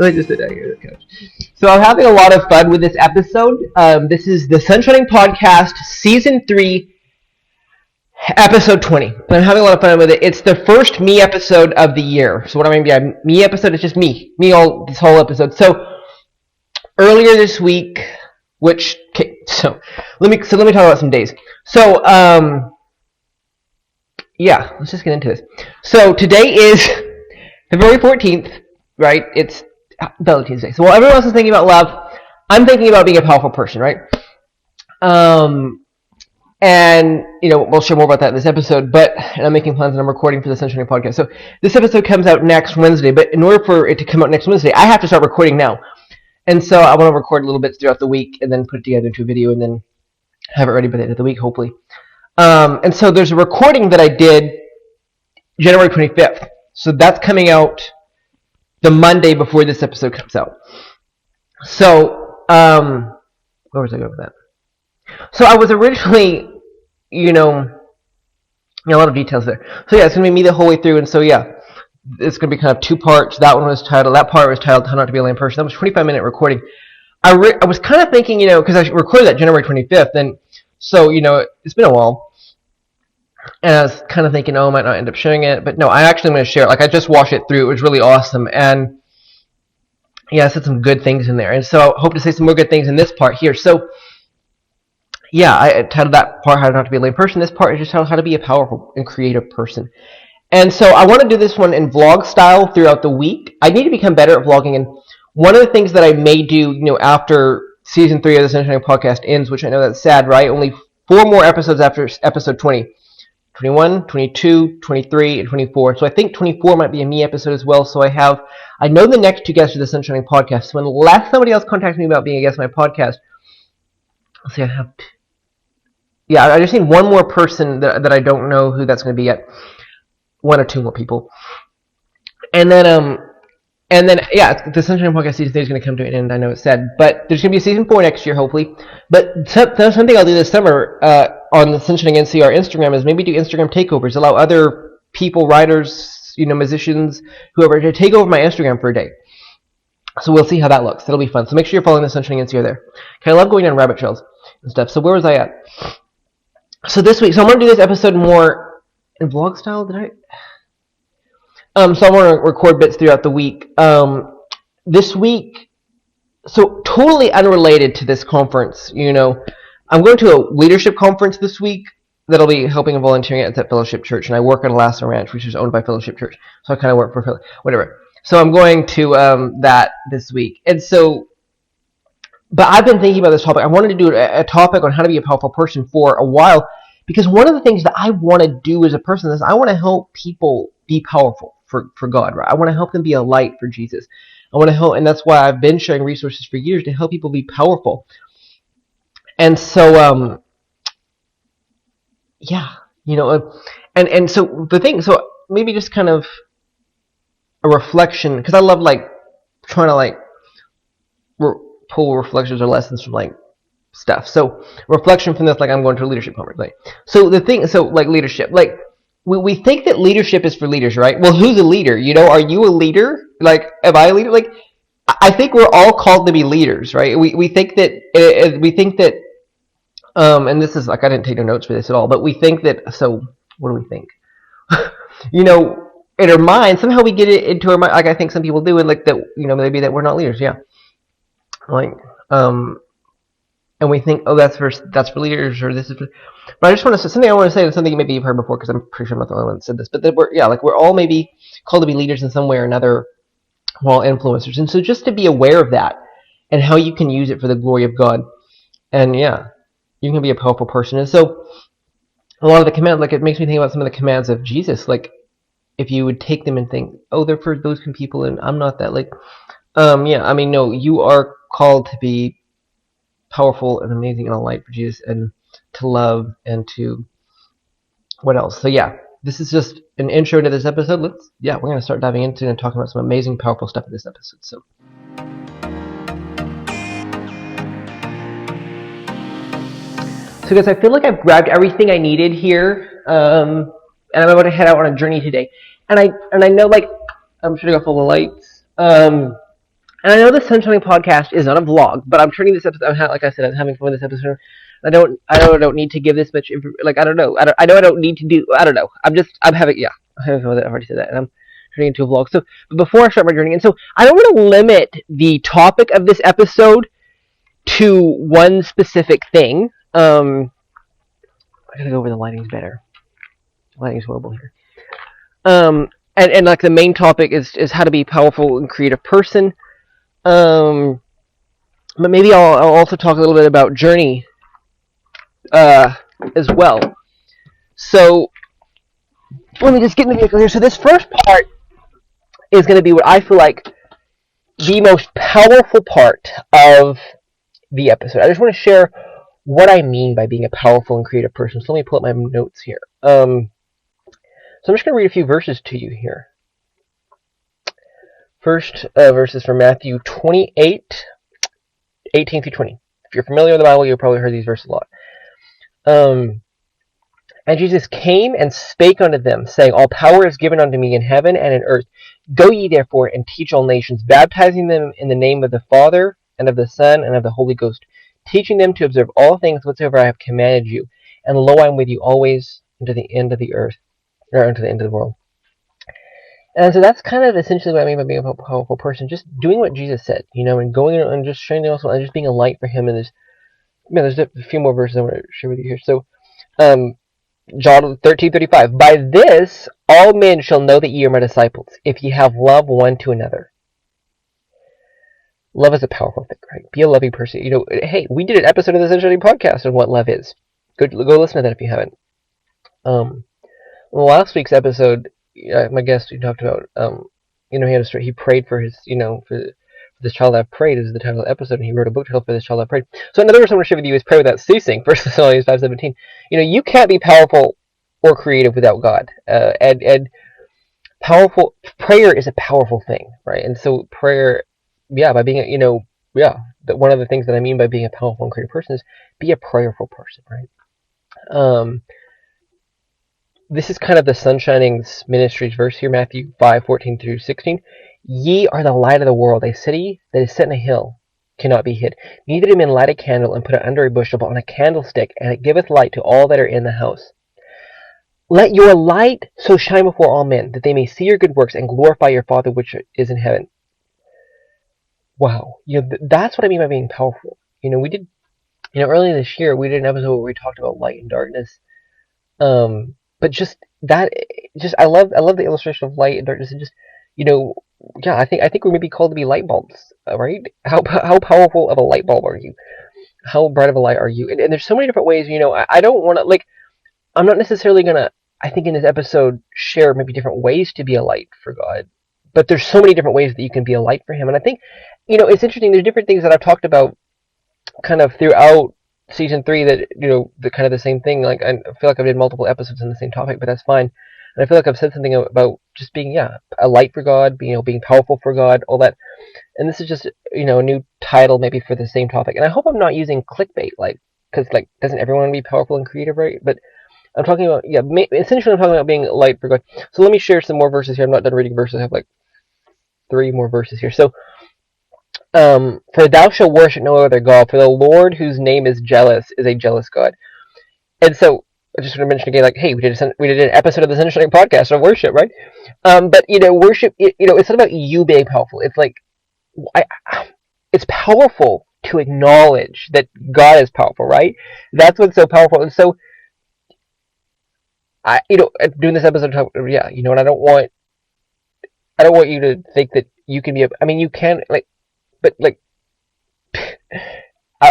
I just did that here on the couch. So I'm having a lot of fun with this episode. This is the Sunshining Podcast, Season 3, Episode 20. I'm having a lot of fun with it. It's the first me episode of the year. So what I mean by me episode is just me. This whole episode. So earlier this week, so let me talk about some days. So yeah, let's just get into this. So today is February 14th, right? It's Valentine's Day. So while everyone else is thinking about love, I'm thinking about being a powerful person, right? And, we'll share more about that in this episode, and I'm making plans and I'm recording for the Sunshine Podcast. So this episode comes out next Wednesday, but in order for it to come out next Wednesday, I have to start recording now. And so I want to record little bits throughout the week and then put it together into a video and then have it ready by the end of the week, hopefully. And so there's a recording that I did January 25th. So that's coming out the Monday before this episode comes out. So, where was I going with that? So I was originally, a lot of details there. So yeah, it's going to be me the whole way through. And so yeah, it's going to be kind of two parts. That part was titled How Not to Be a Lame Person. That was a 25-minute recording. I was kind of thinking, because I recorded that January 25th. And so, it's been a while. And I was kind of thinking, I might not end up sharing it. But no, I actually am going to share it. Like, I just watched it through. It was really awesome. And yeah, I said some good things in there. And so I hope to say some more good things in this part here. So yeah, I titled that part How Not to Be a Lame Person. This part is just how to be a powerful and creative person. And so I want to do this one in vlog style throughout the week. I need to become better at vlogging. And one of the things that I may do, after Season 3 of the Sunshine Podcast ends, which I know that's sad, right? Only 4 more episodes after episode 20. 21, 22, 23, and 24. So I think 24 might be a me episode as well. So I know the next 2 guests of the Sunshine Podcast. So unless somebody else contacts me about being a guest on my podcast, let's see, I just need one more person that I don't know who that's going to be yet. 1 or 2 more people. And then yeah, the Sunshine Podcast Season 3 is going to come to an end. I know it's sad, but there's going to be a Season 4 next year, hopefully. But something I'll do this summer on the Sunshine NCR Instagram is maybe do Instagram takeovers, allow other people, writers, musicians, whoever, to take over my Instagram for a day. So we'll see how that looks. It'll be fun. So make sure you're following the Sunshine NCR there. Okay, I love going down rabbit trails and stuff. So where was I at? So this week, so I'm going to do this episode more in vlog style. So I want to record bits throughout the week. This week, so totally unrelated to this conference, I'm going to a leadership conference this week that'll be helping and volunteering at Fellowship Church, and I work at Alaska Ranch, which is owned by Fellowship Church. So I kind of work for whatever. So I'm going to that this week, and so. But I've been thinking about this topic. I wanted to do a topic on how to be a powerful person for a while, because one of the things that I want to do as a person is I want to help people be powerful for God, right? I want to help them be a light for Jesus. I want to help, and that's why I've been sharing resources for years to help people be powerful. And so, yeah, and so the thing, so maybe just kind of a reflection, because I love trying to pull reflections or lessons from stuff. So reflection from this, I'm going to a leadership conference. So the thing, leadership, we think that leadership is for leaders, right? Well, who's a leader? Are you a leader? Am I a leader? I think we're all called to be leaders, right? We think that and this is I didn't take no notes for this at all, but we think that. So what do we think? In our mind, somehow we get it into our mind. I think some people do, and that, maybe that we're not leaders. Yeah. And we think, that's for leaders, or this is for. But I just want to say something. I want to say, and something maybe you've heard before, because I'm pretty sure I'm not the only one that said this. But that we're all maybe called to be leaders in some way or another, while influencers. And so just to be aware of that and how you can use it for the glory of God, and yeah, you can be a powerful person. And so a lot of the commands, it makes me think about some of the commands of Jesus. If you would take them and think, they're for those people, and I'm not that. No, you are called to be powerful and amazing and a light for Jesus, and to love, and to what else? So yeah, this is just an intro to this episode. We're going to start diving into and talking about some amazing, powerful stuff in this episode. So guys, I feel like I've grabbed everything I needed here, and I'm about to head out on a journey today. And I know, I'm sure to go full of lights. And I know the Sunshine podcast is not a vlog, but I'm turning this episode. Like I said, I'm having fun with this episode. I don't need to give this much. Like I don't know. I know I don't need to do. I don't know. I'm having. Yeah, I'm having fun with it. I've already said that, and I'm turning into a vlog. So, but before I start my journey, and so I don't want to limit the topic of this episode to one specific thing. I gotta go where the lighting's better. Lighting's horrible here. And like the main topic is how to be a powerful and creative person. But maybe I'll also talk a little bit about journey as well. So let me just get in the vehicle here. So this first part is going to be what I feel like the most powerful part of the episode. I just want to share what I mean by being a powerful and creative person. So let me pull up my notes here. So I'm just going to read a few verses to you here. First verse is from Matthew 28, 18 through 20. If you're familiar with the Bible, you'll probably heard these verses a lot. And Jesus came and spake unto them, saying, All power is given unto me in heaven and in earth. Go ye therefore and teach all nations, baptizing them in the name of the Father, and of the Son, and of the Holy Ghost, teaching them to observe all things whatsoever I have commanded you. And lo, I am with you always unto the end of the earth, or unto the end of the world. And so that's kind of essentially what I mean by being a powerful person, just doing what Jesus said, and going and just sharing the gospel and just being a light for him. And there's a few more verses I want to share with you here. So, John 13:35. By this all men shall know that ye are my disciples, if ye have love one to another. Love is a powerful thing, right? Be a loving person. Hey, we did an episode of the Essentially podcast on what love is. Go listen to that if you haven't. Last week's episode, my guest we talked about, he had a story. He prayed for his, for this child I've prayed is the title of the episode, and he wrote a book title for this child I've prayed. So another verse I want to share with you is pray without ceasing. 1 Thessalonians 5:17. You can't be powerful or creative without God. And powerful prayer is a powerful thing, right? And so prayer, by being, one of the things that I mean by being a powerful and creative person is be a prayerful person, right? This is kind of the Sunshining Ministries verse here, Matthew 5:14 through 16. Ye are the light of the world. A city that is set in a hill cannot be hid. Neither do men light a candle and put it under a bushel, but on a candlestick, and it giveth light to all that are in the house. Let your light so shine before all men, that they may see your good works and glorify your Father which is in heaven. Wow, that's what I mean by being powerful. We did, earlier this year we did an episode where we talked about light and darkness. But just that, I love the illustration of light and darkness, and just, I think we're maybe called to be light bulbs, right? How powerful of a light bulb are you? How bright of a light are you? And there's so many different ways. I don't want to I'm not necessarily gonna. I think in this episode share maybe different ways to be a light for God, but there's so many different ways that you can be a light for Him. And I think, it's interesting. There's different things that I've talked about, kind of throughout season 3 that the kind of the same thing. Like I feel like I've did multiple episodes on the same topic, but that's fine. And I feel like I've said something about just being a light for God, being powerful for God, all that. And this is just a new title maybe for the same topic. And I hope I'm not using clickbait, because doesn't everyone want to be powerful and creative, right? But I'm talking about essentially I'm talking about being light for God. So let me share some more verses here. I'm not done reading verses. I have 3 more verses here. So. For thou shalt worship no other God, for the Lord whose name is jealous is a jealous God. And so I just want to mention again, hey, we did an episode of the Sunshine podcast on worship, right? But worship, it's not about you being powerful. It's it's powerful to acknowledge that God is powerful, right? That's what's so powerful. And so doing this episode, and I don't want you to think that you can be you can but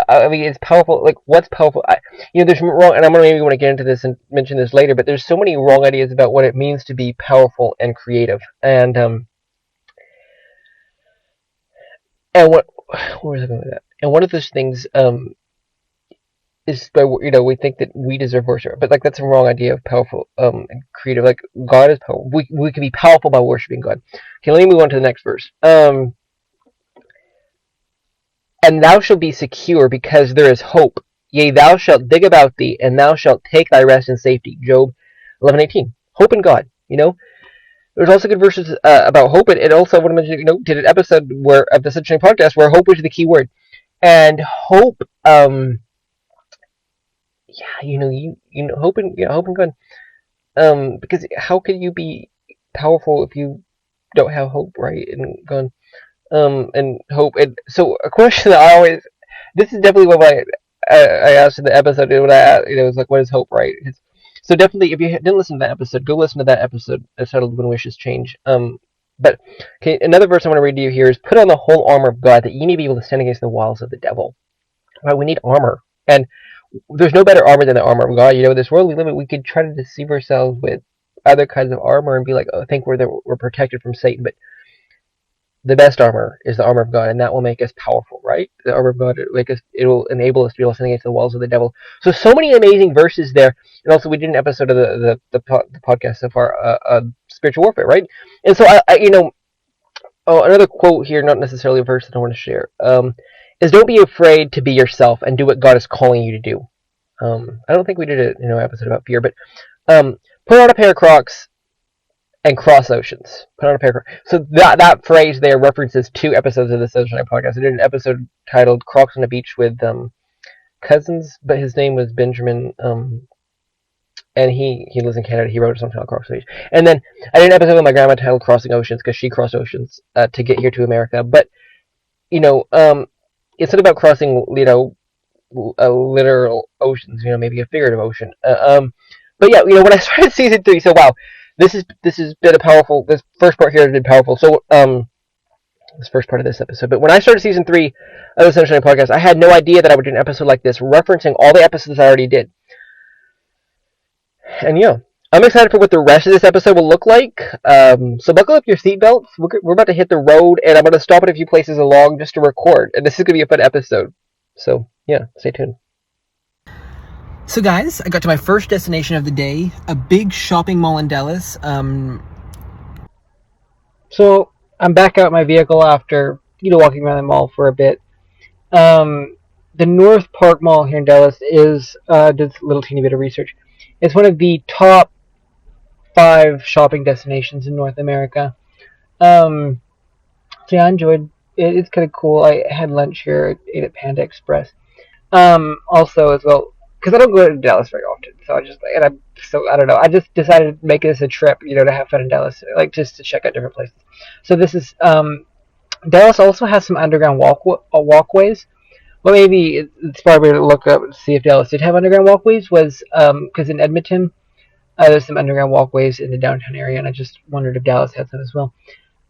I mean, it's powerful. What's powerful? There's wrong, and I'm gonna maybe want to get into this and mention this later. But there's so many wrong ideas about what it means to be powerful and creative. And where was I going with that? And one of those things is by we think that we deserve worship, but that's a wrong idea of powerful and creative. God is powerful. We can be powerful by worshiping God. Okay, let me move on to the next verse. And thou shalt be secure, because there is hope. Yea, thou shalt dig about thee, and thou shalt take thy rest in safety. Job 11:18. Hope in God. There's also good verses about hope, and also I want to mention, did an episode where of the Sunshine podcast where hope was the key word, and hope, yeah, hope and hope and God, because how can you be powerful if you don't have hope, right? And God, and hope, and so a question that I always, this is definitely what I asked in the episode when I asked, it was like, what is hope, right? So definitely, if you didn't listen to that episode, go listen to that episode. It's titled "When Wishes Change." But okay, another verse I want to read to you here is, "Put on the whole armor of God, that ye may be able to stand against the wiles of the devil." Right? We need armor, and there's no better armor than the armor of God. This world we live in, we could try to deceive ourselves with other kinds of armor and be like, oh, think we're protected from Satan, but the best armor is the armor of God, and that will make us powerful, right? The armor of God, it will enable us to be able to stand against the walls of the devil. So many amazing verses there, and also we did an episode of the podcast so far, spiritual warfare, right? And so another quote here, not necessarily a verse that I want to share, is don't be afraid to be yourself and do what God is calling you to do. I don't think we did an episode about fear, but put on a pair of Crocs and cross oceans. Put on a pair of Crocs. So that phrase there references 2 episodes of the Sunshine podcast. I did an episode titled "Crocs on the Beach" with cousins, but his name was Benjamin. And he lives in Canada. He wrote something called Cross Oceans. And then I did an episode with my grandma titled "Crossing Oceans" because she crossed oceans to get here to America. But it's not about crossing literal oceans. Maybe a figurative ocean. But yeah, when I started season 3, so wow, this has been a powerful. This first part here has been powerful. So this first part of this episode. But when I started season 3 of the Sunshine Podcast, I had no idea that I would do an episode like this, referencing all the episodes I already did. And yeah, I'm excited for what the rest of this episode will look like. So buckle up your seatbelts. We're about to hit the road, and I'm going to stop at a few places along just to record. And this is going to be a fun episode. So yeah, stay tuned. So guys, I got to my first destination of the day, a big shopping mall in Dallas. So I'm back out in my vehicle after walking around the mall for a bit. The North Park Mall here in Dallas is did a little teeny bit of research. It's one of the top 5 shopping destinations in North America. So yeah, I enjoyed it. It's kind of cool. I had lunch here, ate at Panda Express. Also as well, because I don't go to Dallas very often, so I don't know. I just decided to make this a trip, to have fun in Dallas, like just to check out different places. So this is Dallas also has some underground walkways. Well, maybe it's probably to look up and see if Dallas did have underground walkways. Was because in Edmonton, there's some underground walkways in the downtown area, and I just wondered if Dallas had some as well.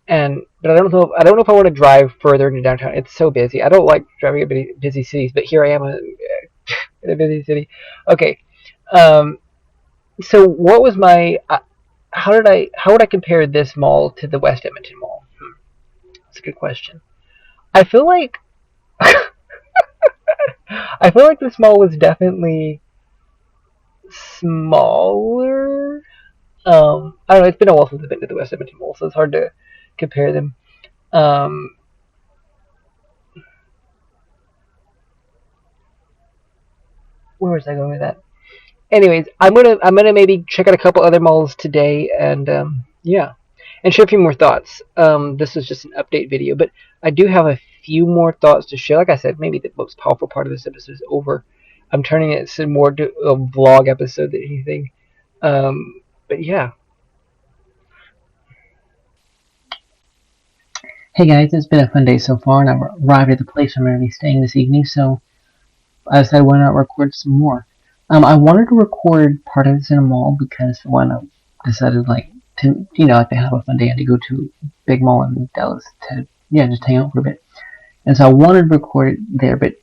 But I don't know. I don't know if I want to drive further into downtown. It's so busy. I don't like driving in busy cities, but here I am in a busy city. Okay. So what was my? How would I compare this mall to the West Edmonton Mall? That's a good question. I feel like I feel like this mall was definitely smaller. I don't know. It's been a while since I've been to the West Edmonton Mall, so it's hard to compare them. Um, where was I going with that? Anyways, I'm gonna maybe check out a couple other malls today, and yeah, and share a few more thoughts. This is just an update video, but I do have a few more thoughts to share. Like I said, maybe the most powerful part of this episode is over. I'm turning it more to a vlog episode than anything. But yeah. Hey guys, it's been a fun day so far, and I've arrived at the place I'm going to be staying this evening, so I decided why not record some more. I wanted to record part of this in a mall because when I decided to have a fun day and to go to a big mall in Dallas to just hang out for a bit, and so I wanted to record it there, but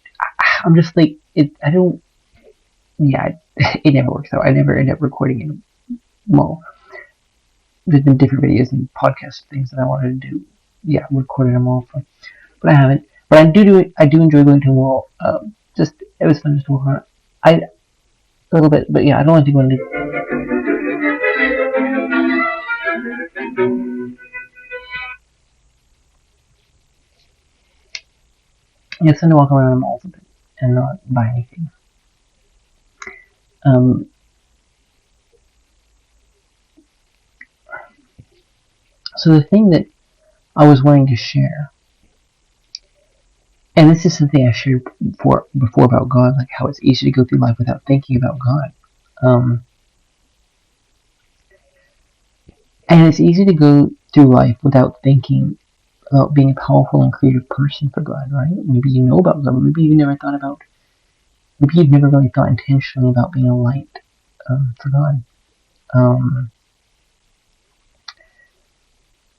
I'm just like I don't it never works out. I never end up recording in a mall. There's been different videos and podcast things that I wanted to do. Yeah, recording them all, but I haven't. But I do enjoy going to a mall. Just it was fun just to walk around. A little bit, but yeah, I don't like to go into. Yeah, it's fun to walk around a mall a bit and not buy anything. Um, So the thing that I was wanting to share, and this is something I shared before about God, like how it's easy to go through life without thinking about God. And it's easy to go through life without thinking about being a powerful and creative person for God, right? Maybe you know about God, but maybe you've never really thought intentionally about being a light for God.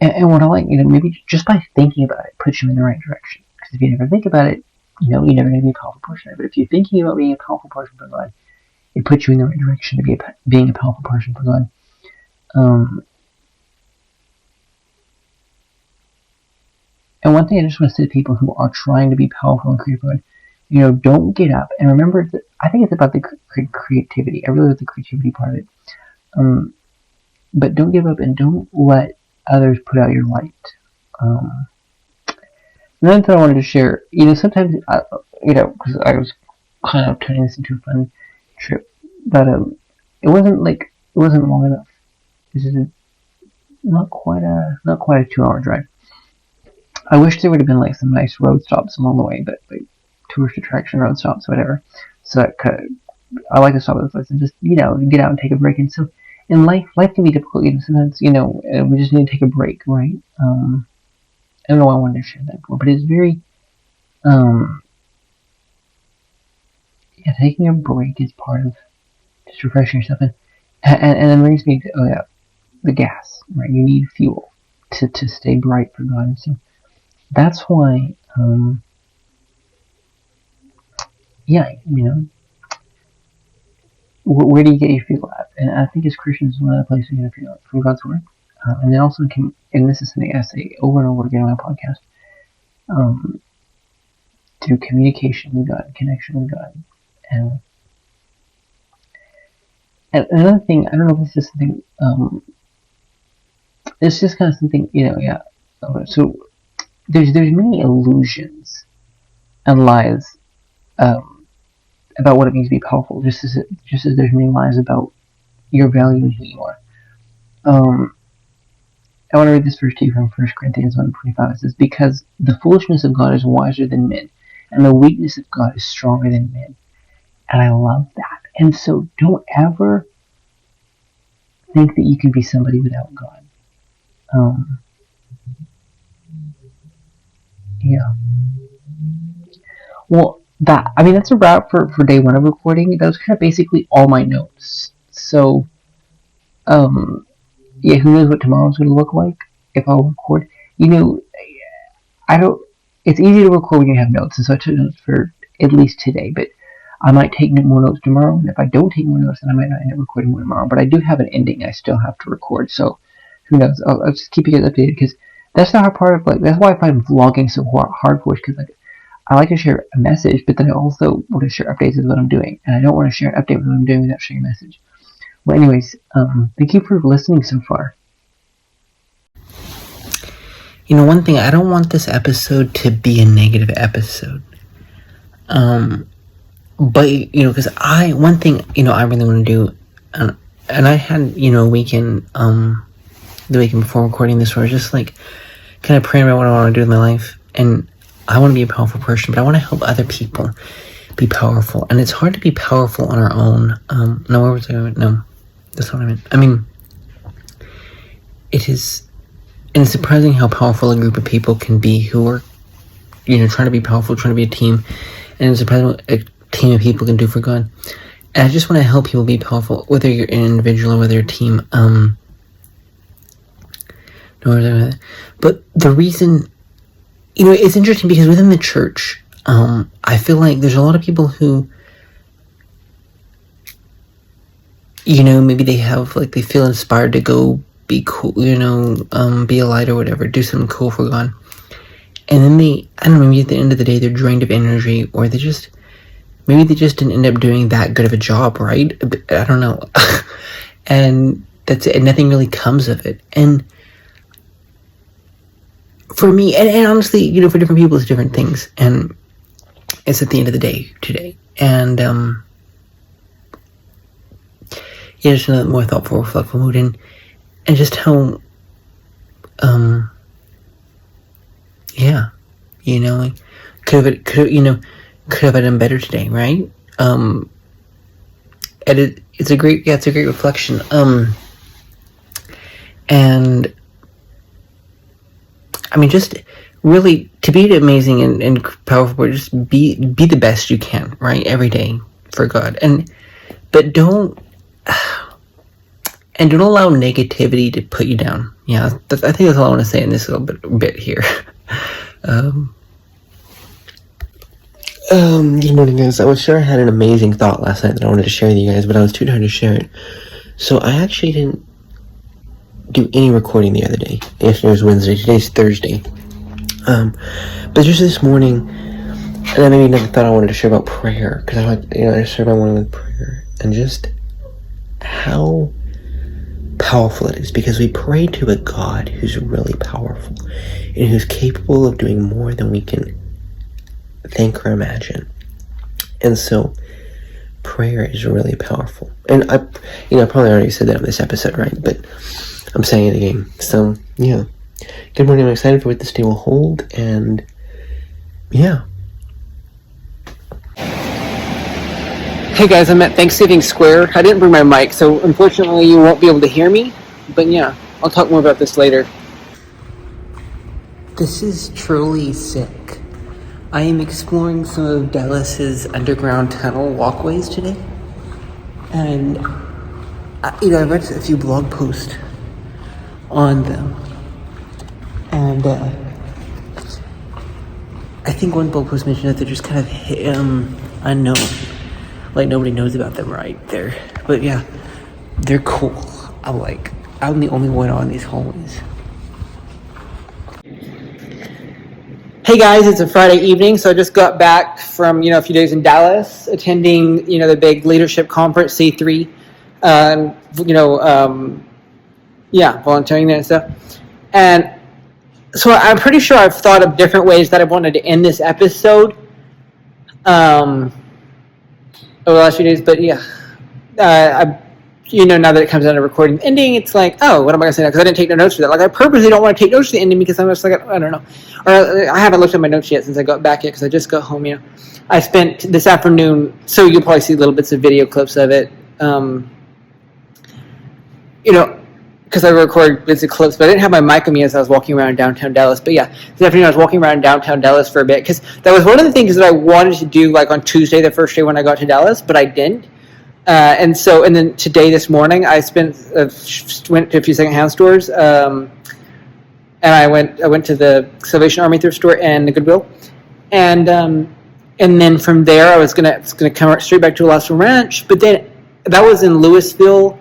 And what I like, maybe just by thinking about it puts you in the right direction. Because if you never think about it, you're never going to be a powerful person. But if you're thinking about being a powerful person for God, it puts you in the right direction to be being a powerful person for God. And one thing I just want to say to people who are trying to be powerful and creative for God, don't get up. And remember, I think it's about the creativity. I really like the creativity part of it. But don't give up and don't let others put out your light. Another thing I wanted to share, sometimes, because I was kind of turning this into a fun trip, but it wasn't long enough. This is not quite a 2-hour drive. I wish there would have been some nice road stops along the way, but tourist attraction road stops, whatever. So I like to stop at the place and just get out and take a break. And so in life can be difficult. Sometimes we just need to take a break, right? I don't know why I wanted to share that before, but it's very taking a break is part of just refreshing yourself, and then brings me to the gas, right? You need fuel to stay bright for God, and so that's why where do you get your fuel at? And I think as Christians, one of the places you get your fuel from God's Word, and then also and this is something I say over and over again on my podcast, through communication with God, connection with God, and another thing, I don't know if this is something, it's just kind of something, so there's many illusions and lies about what it means to be powerful, just as there's many lies about your value and who you are. I want to read this verse to you from 1 Corinthians 1:25. It says, "Because the foolishness of God is wiser than men, and the weakness of God is stronger than men." And I love that. And so don't ever think that you can be somebody without God. Well, that's a wrap for day one of recording. That was kind of basically all my notes. So, who knows what tomorrow's going to look like if I'll record. It's easy to record when you have notes, and so I took notes for at least today, but I might take more notes tomorrow, and if I don't take more notes, then I might not end up recording more tomorrow. But I do have an ending I still have to record, so who knows? I'll just keep you guys updated, because that's the hard part of, that's why I find vlogging so hard for us, because I like to share a message, but then I also want to share updates of what I'm doing, and I don't want to share an update of what I'm doing without sharing a message. Well, anyways, thank you for listening so far. One thing, I don't want this episode to be a negative episode. But, because one thing, I really want to do, and I had, a weekend, the weekend before recording this, where I was just, kind of praying about what I want to do in my life, and I want to be a powerful person, but I want to help other people be powerful, and it's hard to be powerful on our own. No, where was I going? No, that's not what I meant. I mean, it is, and it's surprising how powerful a group of people can be who are, trying to be powerful, trying to be a team, and it's surprising what a team of people can do for God. And I just want to help people be powerful, whether you're an individual or whether you're a team. But the reason, it's interesting because within the church, I feel like there's a lot of people who, maybe they have, they feel inspired to go be cool, be a light or whatever, do something cool for God. And then maybe at the end of the day, they're drained of energy, or maybe they just didn't end up doing that good of a job, right? I don't know. And that's it, and nothing really comes of it. And for me, and honestly, for different people, it's different things. And it's at the end of the day today. And, just another more thoughtful, reflectful mood. And just how Yeah, could have done better today, right? And it's a great reflection. And I mean, just really to be amazing and powerful, just be the best you can, right? Every day for God, but don't allow negativity to put you down. Yeah, I think that's all I want to say in this little bit here. Good morning, guys. I was sure I had an amazing thought last night that I wanted to share with you guys, but I was too tired to share it. So I actually didn't do any recording the other day. Yesterday was Wednesday. Today's Thursday. But just this morning, and I made another thought I wanted to share about prayer, because I started my morning with prayer, and just how powerful it is, because we pray to a God who's really powerful and who's capable of doing more than we can think or imagine. And so prayer is really powerful. And I probably already said that in this episode, right? But I'm saying it again. So yeah, good morning. I'm excited for what this day will hold, and yeah. Hey guys, I'm at Thanksgiving Square. I didn't bring my mic, so unfortunately you won't be able to hear me. But yeah, I'll talk more about this later. This is truly sick. I am exploring some of Dallas's underground tunnel walkways today. And, I read a few blog posts on them. And, I think one blog post mentioned that they're just kind of unknown. Like, nobody knows about them right there. But yeah, they're cool. I'm the only one on these hallways. Hey guys, it's a Friday evening, so I just got back from, a few days in Dallas, attending, the big leadership conference, C3, volunteering there and stuff. And so I'm pretty sure I've thought of different ways that I wanted to end this episode over the last few days, but yeah, now that it comes down to recording ending, it's like, oh, what am I going to say now? Because I didn't take no notes for that. Like, I purposely don't want to take notes for the ending because I'm just like, I don't know. Or I haven't looked at my notes yet since I got back yet because I just got home, I spent this afternoon, so you'll probably see little bits of video clips of it, because I record bits of clips, but I didn't have my mic on me as I was walking around downtown Dallas. But yeah, this afternoon I was walking around downtown Dallas for a bit because that was one of the things that I wanted to do, like on Tuesday, the first day when I got to Dallas, but I didn't. And then today, this morning, I went to a few secondhand stores, and I went to the Salvation Army thrift store and the Goodwill, and then from there I was gonna come straight back to Alaska Ranch, but then that was in Louisville,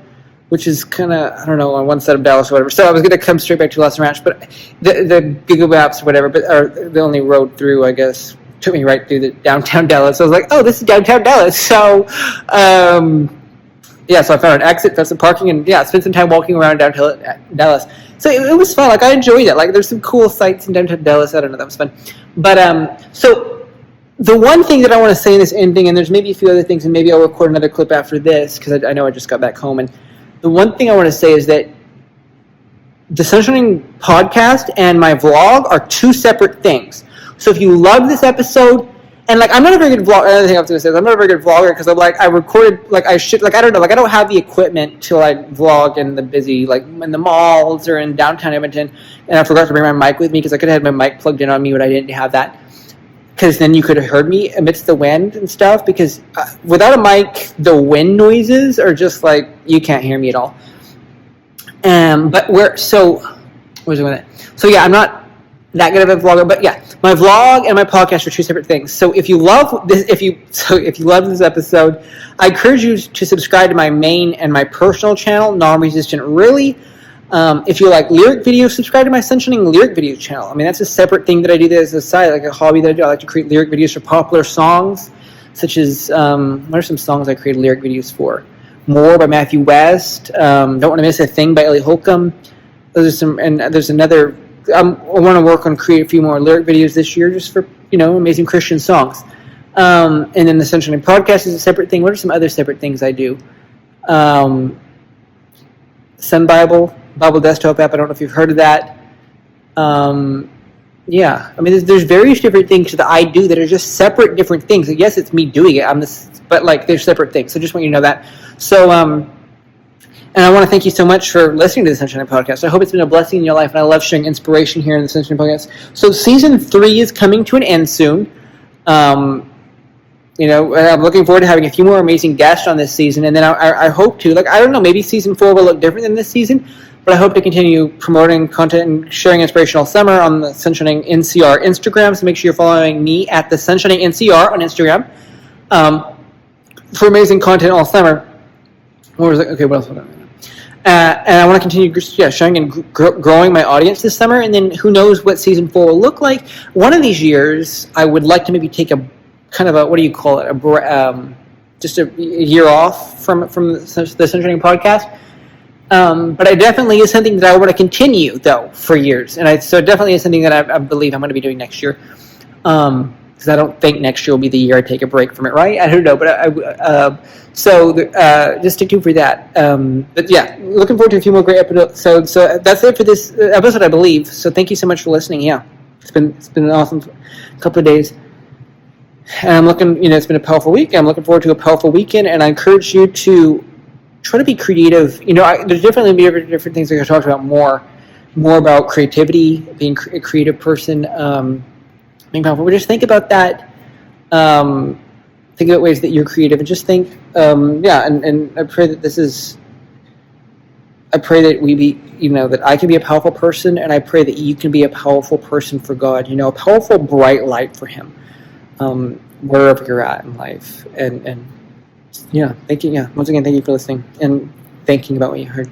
which is kind of, I don't know, on one side of Dallas or whatever. So I was gonna come straight back to Alaska Ranch, but the Google Maps or whatever, or the only road through, I guess, took me right through the downtown Dallas. So I was like, oh, this is downtown Dallas. So, so I found an exit, found some parking, and yeah, spent some time walking around downtown Dallas. So it was fun. Like, I enjoyed it. Like, there's some cool sights in downtown Dallas. I don't know, that was fun. But, so the one thing that I want to say in this ending, and there's maybe a few other things, and maybe I'll record another clip after this, because I know I just got back home, and the one thing I want to say is that the Sunshine podcast and my vlog are two separate things. So if you love this episode, and like, I'm not a very good vlogger. Another thing I was going to say is I'm not a very good vlogger because I'm like, I recorded, like I should, like, I don't know, like I don't have the equipment to like vlog in the busy, like in the malls or in downtown Edmonton. And I forgot to bring my mic with me because I could have had my mic plugged in on me, but I didn't have that. Because then you could have heard me amidst the wind and stuff. Because without a mic, the wind noises are just like, you can't hear me at all. But where's I going with that? So yeah, I'm not that good of a vlogger, but yeah, my vlog and my podcast are two separate things. So if you love this, if you love this episode, I encourage you to subscribe to my main and my personal channel, Non-Resistant Really. If you like lyric videos, subscribe to my Sunshining lyric video channel. I mean, that's a separate thing that I do as a side, like a hobby that I do. I like to create lyric videos for popular songs, such as what are some songs I created lyric videos for? More by Matthew West. Don't Want to Miss a Thing by Ellie Holcomb. Those are some, and there's another. I want to work on create a few more lyric videos this year, just for amazing Christian songs. And then the Sunshine podcast is a separate thing. What are some other separate things I do? Sun Bible desktop app. I don't know if you've heard of that. Yeah, I mean, there's various different things that I do that are just separate different things. Yes, it's me doing it. But like they're separate things. So just want you to know that. So, and I want to thank you so much for listening to the Sunshine Podcast. I hope it's been a blessing in your life, and I love sharing inspiration here in the Sunshine Podcast. So season 3 is coming to an end soon. I'm looking forward to having a few more amazing guests on this season, and then I hope to, I don't know, maybe season 4 will look different than this season, but I hope to continue promoting content and sharing inspirational summer on the Sunshine NCR Instagram, so make sure you're following me at the Sunshine NCR on Instagram for amazing content all summer. What was it? Okay, what else? And I want to continue showing and growing my audience this summer, and then who knows what season 4 will look like. One of these years, I would like to maybe take a kind of a, what do you call it, just a year off from the Sunshine Podcast. But it definitely is something that I want to continue, though, for years. And so it definitely is something that I believe I'm going to be doing next year. Because I don't think next year will be the year I take a break from it, right? I don't know, but just stay tuned for that. But yeah, looking forward to a few more great episodes. So that's it for this episode, I believe. So thank you so much for listening. Yeah, it's been an awesome couple of days. And I'm looking, it's been a powerful week. I'm looking forward to a powerful weekend, and I encourage you to try to be creative. There's definitely different things that I talked about more about creativity, being a creative person, being powerful. But just think about that. Think about ways that you're creative, and just think, and I pray that I pray that we be, that I can be a powerful person, and I pray that you can be a powerful person for God. A powerful, bright light for Him. Wherever you're at in life, and once again, thank you for listening and thinking about what you heard.